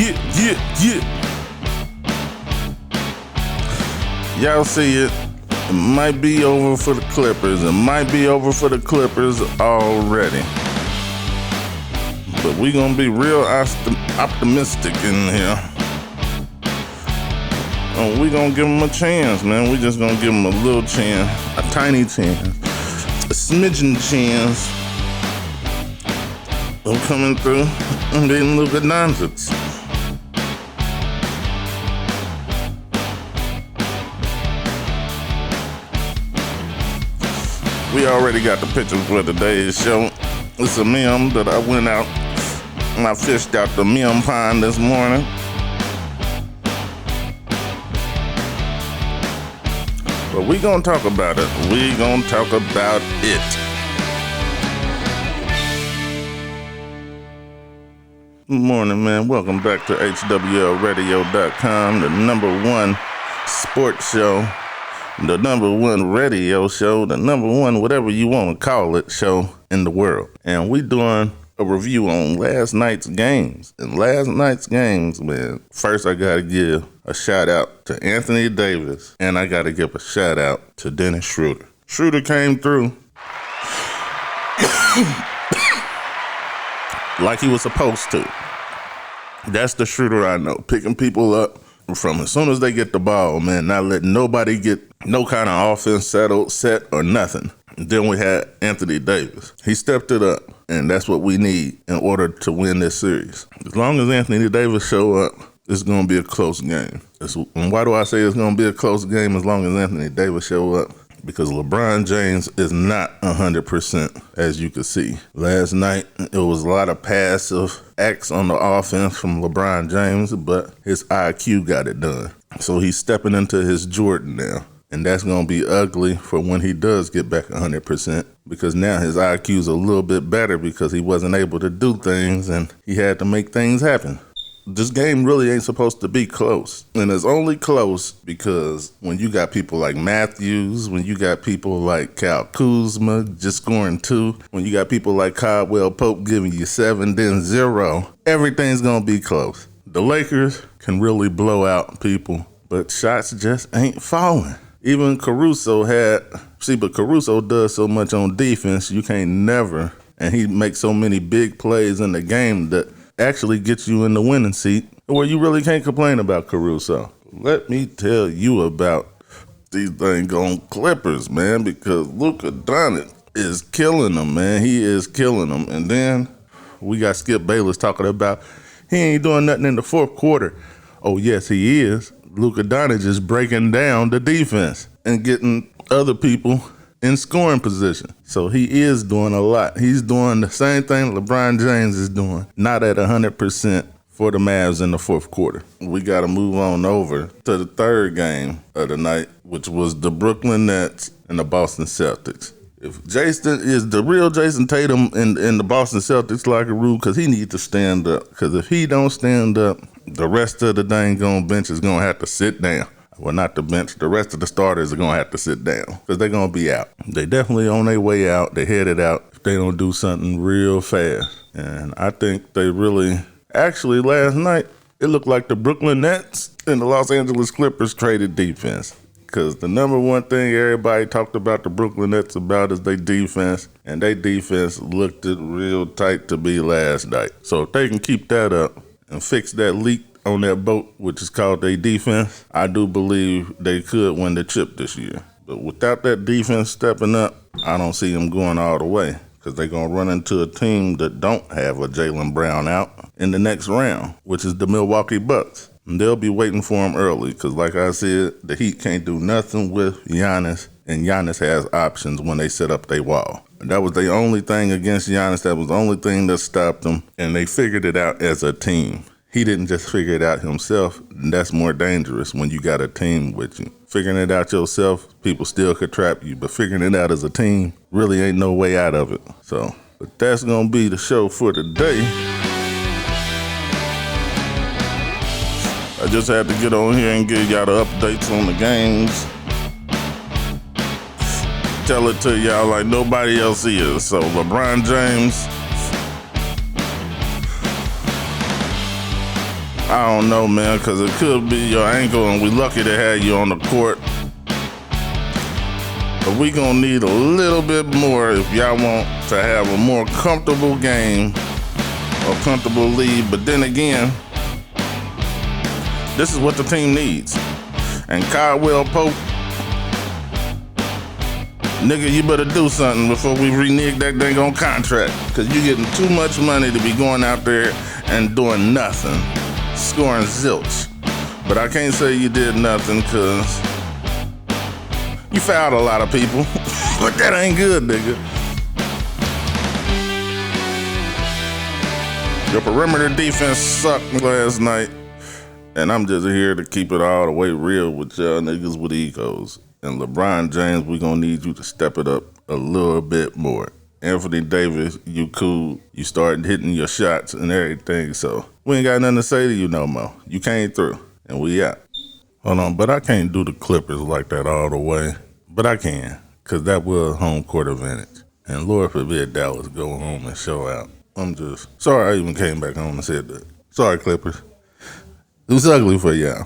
Yeah. Y'all see it. It might be over for the Clippers. It might be over for the Clippers already. But we gonna be real optimistic in here. And we gonna give them a chance, man. We just gonna give them a little chance. A tiny chance. A smidgen chance of coming through and beating Luka nonsense. We already got the pictures for today's show. It's a meme that I went out and I fished out the meme pond this morning. But we gonna talk about it. We gonna talk about it. Good morning, man. Welcome back to HWLRADIO.com, the number one sports show. The number one radio show, the number one whatever you want to call it show in the world. And we doing a review on last night's games. And last night's games, man, first I got to give a shout out to Anthony Davis. And I got to give a shout out to Dennis Schroeder. Schroeder came through like he was supposed to. That's the Schroeder I know. Picking people up from as soon as they get the ball, man, not letting nobody get no kind of offense set or nothing. And then we had Anthony Davis. He stepped it up, and that's what we need in order to win this series. As long as Anthony Davis show up, it's going to be a close game. And why do I say it's going to be a close game as long as Anthony Davis show up? Because LeBron James is not 100%, as you can see. Last night, it was a lot of passive acts on the offense from LeBron James, but his IQ got it done. So he's stepping into his Jordan now. And that's going to be ugly for when he does get back 100%, because now his IQ is a little bit better because he wasn't able to do things and he had to make things happen. This game really ain't supposed to be close. And it's only close because when you got people like Matthews, when you got people like Kyle Kuzma just scoring 2, when you got people like Caldwell Pope giving you 7, then 0, everything's going to be close. The Lakers can really blow out people, but shots just ain't falling. Even Caruso but Caruso does so much on defense, you can't never, and he makes so many big plays in the game that actually gets you in the winning seat where you really can't complain about Caruso. Let me tell you about these dang on Clippers, man, because Luka Doncic is killing them, man. He is killing them. And then we got Skip Bayless talking about he ain't doing nothing in the fourth quarter. Oh, yes, he is. Luka Doncic is breaking down the defense and getting other people in scoring position. So he is doing a lot. He's doing the same thing LeBron James is doing, not at 100% for the Mavs in the fourth quarter. We got to move on over to the third game of the night, which was the Brooklyn Nets and the Boston Celtics. If Jason is the real Jason Tatum in the Boston Celtics locker room, because he needs to stand up. Because if he don't stand up, the rest of the dang on bench is going to have to sit down. Well, not the bench. The rest of the starters are going to have to sit down because they're going to be out. They definitely on their way out. They headed out if they don't do something real fast. And I think they really, actually last night, it looked like the Brooklyn Nets and the Los Angeles Clippers traded defense. Because the number one thing everybody talked about the Brooklyn Nets about is their defense. And their defense looked it real tight to be last night. So if they can keep that up and fix that leak on that boat, which is called their defense, I do believe they could win the chip this year. But without that defense stepping up, I don't see them going all the way because they're going to run into a team that don't have a Jaylen Brown out in the next round, which is the Milwaukee Bucks. And they'll be waiting for him early because, like I said, the Heat can't do nothing with Giannis, and Giannis has options when they set up their wall. And that was the only thing against Giannis. That was the only thing that stopped them, and they figured it out as a team. He didn't just figure it out himself, and that's more dangerous when you got a team with you. Figuring it out yourself, people still could trap you, but figuring it out as a team really ain't no way out of it. So, but that's going to be the show for today. I just had to get on here and give y'all the updates on the games. Tell it to y'all like nobody else is. So, LeBron James, I don't know, man, because it could be your ankle, and we lucky to have you on the court. But we gonna need a little bit more if y'all want to have a more comfortable game or comfortable lead. But then again, this is what the team needs. And Caldwell Pope, nigga, you better do something before we renege that dang on contract. Because you're getting too much money to be going out there and doing nothing, scoring zilch. But I can't say you did nothing because you fouled a lot of people. But that ain't good, nigga. Your perimeter defense sucked last night. And I'm just here to keep it all the way real with y'all niggas with egos. And LeBron James, we gonna need you to step it up a little bit more. Anthony Davis, you cool. You started hitting your shots and everything, so we ain't got nothing to say to you no more. You came through, and we out. Hold on, but I can't do the Clippers like that all the way. But I can, because that was home court advantage. And Lord forbid Dallas go home and show out. I'm just sorry I even came back home and said that. Sorry, Clippers. It was ugly for y'all.